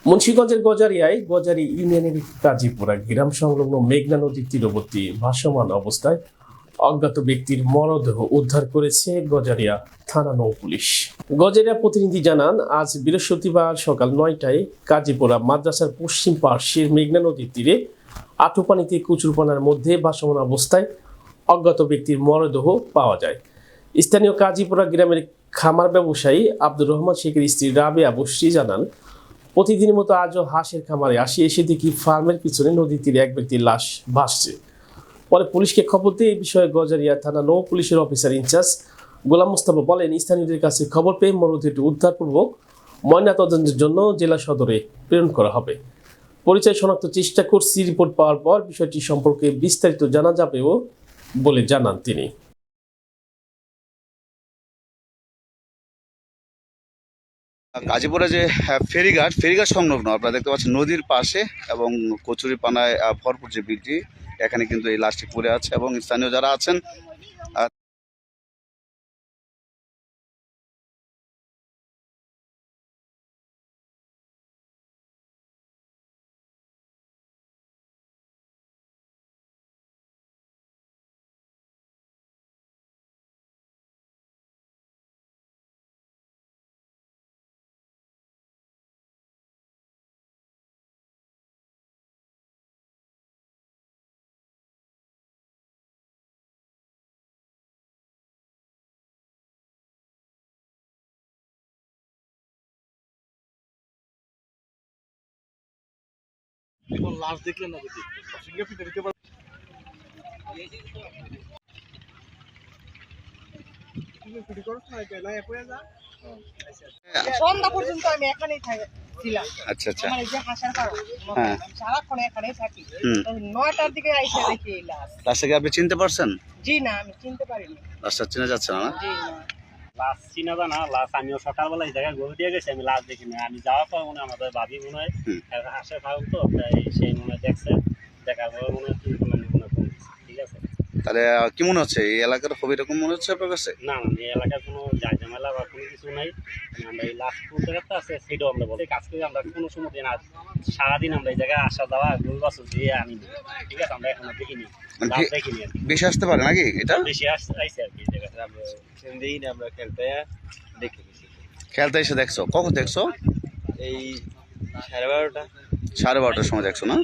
মুন্সিগঞ্জের গজারি ইউনিয়নের কাজীপুরা গ্রাম সংলগ্ন মেঘনা নদীর তীরবর্তী ভাসমান অবস্থায় অজ্ঞাত ব্যক্তির মরদেহ উদ্ধার করেছে গজারিয়া থানা নৌ পুলিশ। গজারিয়া প্রতিনিধি জানান, আজ বৃহস্পতিবার সকাল 9টায় কাজীপুরা মাদ্রাসার পশ্চিম পার্শ্বের মেঘনা নদীর তীরে আটুপানিতে কচুরপানার মধ্যে ভাসমান অবস্থায় অজ্ঞাত ব্যক্তির মরদেহ পাওয়া যায়। স্থানীয় কাজীপুরা গ্রামের খামার ব্যবসায়ী আব্দুর রহমান শেখের স্ত্রী রাবেয়া বসরি জানান, প্রতিদিনের মতো আজও হাঁসের খামারে এসে দেখি ফার্মের পিছনে নদীর তীরে এক ব্যক্তির লাশ ভাসছে। পরে পুলিশকে খবর দিয়ে এই বিষয়ে গজারিয়া থানা নৌ পুলিশের অফিসার ইনচার্জ গোলাম মুস্তাফা বলেন, স্থানীয়দের কাছে খবর পেয়ে মরদেহটি উদ্ধারপূর্বক ময়নাতদন্তের জন্য জেলা সদরে প্রেরণ করা হবে। পরিচয় শনাক্ত চেষ্টা করছি, রিপোর্ট পাওয়ার পর বিষয়টি সম্পর্কে বিস্তারিত জানা যাবেও বলে জানান তিনি। গাজীপুরে যে ফেরিঘাট সংলগ্ন আপনারা দেখতে পাচ্ছেন নদীর পাশে এবং কচুরি পানায় ভরপুর যে বিলটি, এখানে কিন্তু এই লাশটি পড়ে আছে এবং স্থানীয় যারা আছেন লাশ দেখলেন না যদি ফিঙ্গারপ্রিন্ট দিতে পারবেন। সন্ধ্যা পর্যন্ত আমি এখানেই ছিলাম। আচ্ছা আচ্ছা, আমার এই যে হাসার কারণ হ্যাঁ, আমি সারাক্ষণ এখানেই থাকি। 9টার দিকে আইসা দেখি এই লাশ। লাশটাকে আপনি চিনতে পারছেন? জি না, আমি চিনতে পারিনি। লাশটা চেনা যাচ্ছে না? জি না, লাশ চিনা জানা লাশ আমিও সকালবেলা এই জায়গায় গরু দিয়ে গেছি, আমি লাশ দেখিনি। আমি যাওয়ার পর মনে হয় আমাদের ভাবি মনে হয় হাঁসের ফার্ম তো, তাই সেই মনে হয় দেখছে, দেখার পর মনে হয় ঠিক আছে। তাহলে কি মনে হচ্ছে, এই এলাকার খুব এরকম মনে হচ্ছে আপনার কাছে? না না, এই এলাকার কোনো ঝামেলা বা কোনো কিছু নাই। আমরা এই লাশ কোন জায়গাটা আছে সেটাও আমরা বলি, কাজ করি আমরা কোনো সময় দিন আর সারাদিন আমরা এই জায়গায় আসা যাওয়া গরু বাছুর দিয়ে আনি, ঠিক আছে। আমরা এখনো দেখিনি, লাশ দেখিনি আর কি। বেশি আসতে পারে নাকি এটা? বেশি আইসে আর কি এই জায়গায় আমরা দিই না, আমরা খেলতে দেখি। খেলতে এসে দেখছো? কখন দেখছো? এই 12:30 12:30টার সময় দেখছো না?